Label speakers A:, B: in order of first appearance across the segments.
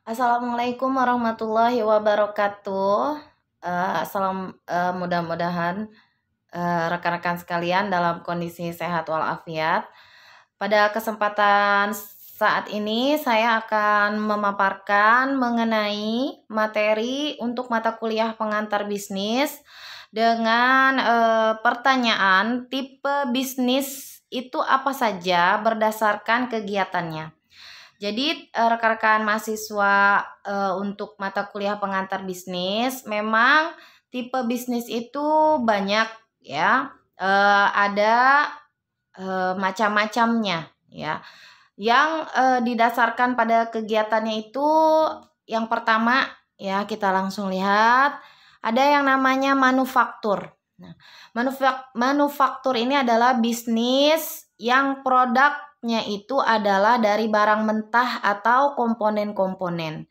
A: Assalamualaikum warahmatullahi wabarakatuh. Mudah-mudahan rekan-rekan sekalian dalam kondisi sehat walafiat. Pada kesempatan saat ini saya akan memaparkan mengenai materi untuk mata kuliah pengantar bisnis dengan pertanyaan tipe bisnis itu apa saja berdasarkan kegiatannya. Jadi rekan-rekan mahasiswa untuk mata kuliah pengantar bisnis memang tipe bisnis itu banyak ya. Ada macam-macamnya ya. Yang didasarkan pada kegiatannya itu yang pertama ya kita langsung lihat ada yang namanya manufaktur. Nah, manufaktur ini adalah bisnis yang produknya itu adalah dari barang mentah atau komponen-komponen.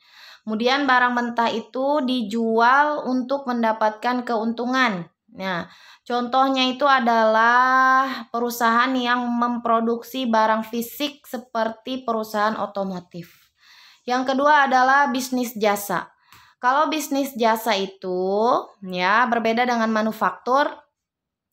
A: Kemudian barang mentah itu dijual untuk mendapatkan keuntungan. Nah, contohnya itu adalah perusahaan yang memproduksi barang fisik seperti perusahaan otomotif. Yang kedua adalah bisnis jasa. Kalau bisnis jasa itu ya berbeda dengan manufaktur.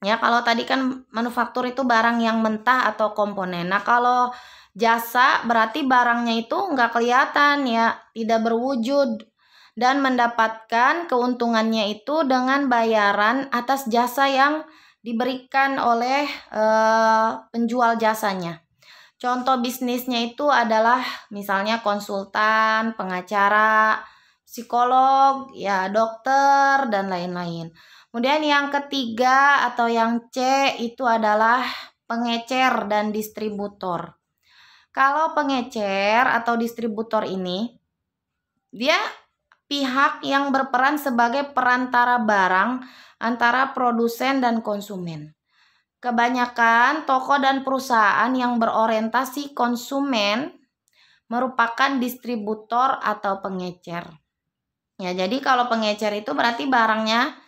A: Ya, kalau tadi kan manufaktur itu barang yang mentah atau komponen. Nah, kalau jasa berarti barangnya itu nggak kelihatan ya, tidak berwujud dan mendapatkan keuntungannya itu dengan bayaran atas jasa yang diberikan oleh penjual jasanya. Contoh bisnisnya itu adalah misalnya konsultan, pengacara, psikolog, ya dokter, dan lain-lain. Kemudian yang ketiga atau yang C itu adalah pengecer dan distributor. Kalau pengecer atau distributor ini, dia pihak yang berperan sebagai perantara barang antara produsen dan konsumen. Kebanyakan toko dan perusahaan yang berorientasi konsumen merupakan distributor atau pengecer. Ya, jadi kalau pengecer itu berarti barangnya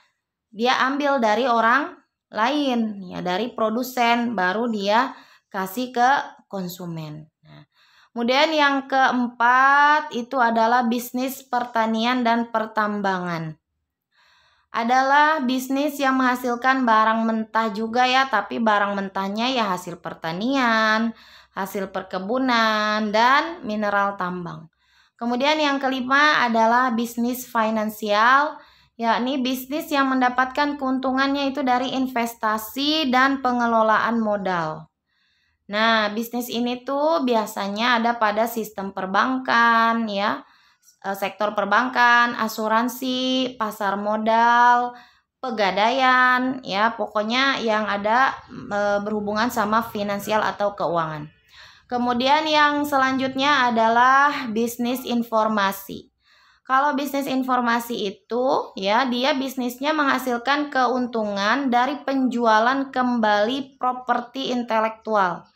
A: dia ambil dari orang lain, ya dari produsen, baru dia kasih ke konsumen. Nah, kemudian yang keempat itu adalah bisnis pertanian dan pertambangan. Adalah bisnis yang menghasilkan barang mentah juga ya, tapi barang mentahnya ya hasil pertanian, hasil perkebunan, dan mineral tambang. Kemudian yang kelima adalah bisnis finansial, yakni bisnis yang mendapatkan keuntungannya itu dari investasi dan pengelolaan modal. Nah, bisnis ini tuh biasanya ada pada sistem perbankan ya, sektor perbankan, asuransi, pasar modal, pegadaian, ya pokoknya yang ada berhubungan sama finansial atau keuangan. Kemudian yang selanjutnya adalah bisnis informasi. Kalau bisnis informasi itu ya dia bisnisnya menghasilkan keuntungan dari penjualan kembali properti intelektual.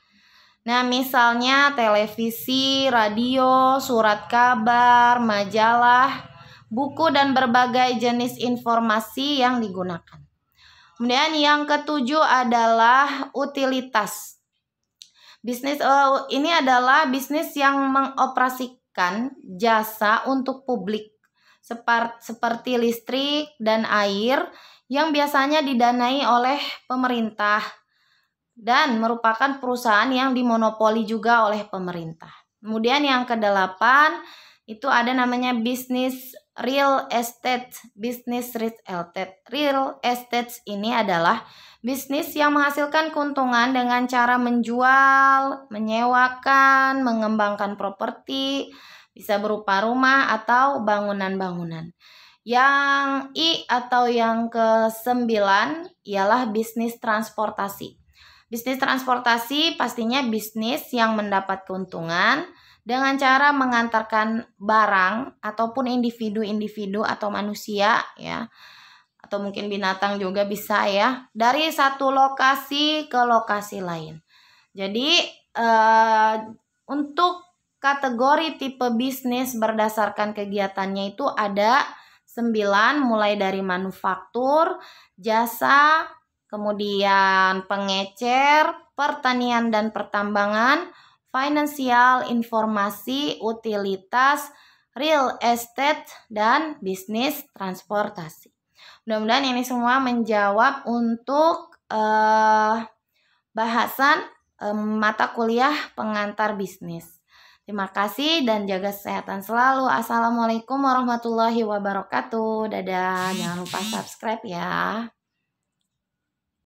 A: Nah, misalnya televisi, radio, surat kabar, majalah, buku, dan berbagai jenis informasi yang digunakan. Kemudian yang ketujuh adalah utilitas. Bisnis ini adalah bisnis yang mengoperasikan jasa untuk publik seperti listrik dan air yang biasanya didanai oleh pemerintah dan merupakan perusahaan yang dimonopoli juga oleh pemerintah. Kemudian yang kedelapan itu ada namanya bisnis real estate. Bisnis real estate ini adalah bisnis yang menghasilkan keuntungan dengan cara menjual, menyewakan, mengembangkan properti, bisa berupa rumah atau bangunan-bangunan. Yang I atau yang ke-9 ialah bisnis transportasi. Bisnis transportasi pastinya bisnis yang mendapat keuntungan dengan cara mengantarkan barang ataupun individu-individu atau manusia ya, atau mungkin binatang juga bisa ya, dari satu lokasi ke lokasi lain. Jadi untuk kategori tipe bisnis berdasarkan kegiatannya itu ada 9, mulai dari manufaktur, jasa, kemudian pengecer, pertanian dan pertambangan, finansial, informasi, utilitas, real estate, dan bisnis transportasi. Mudah-mudahan ini semua menjawab untuk bahasan mata kuliah pengantar bisnis. Terima kasih dan jaga kesehatan selalu. Assalamualaikum warahmatullahi wabarakatuh. Dadah. Jangan lupa subscribe ya.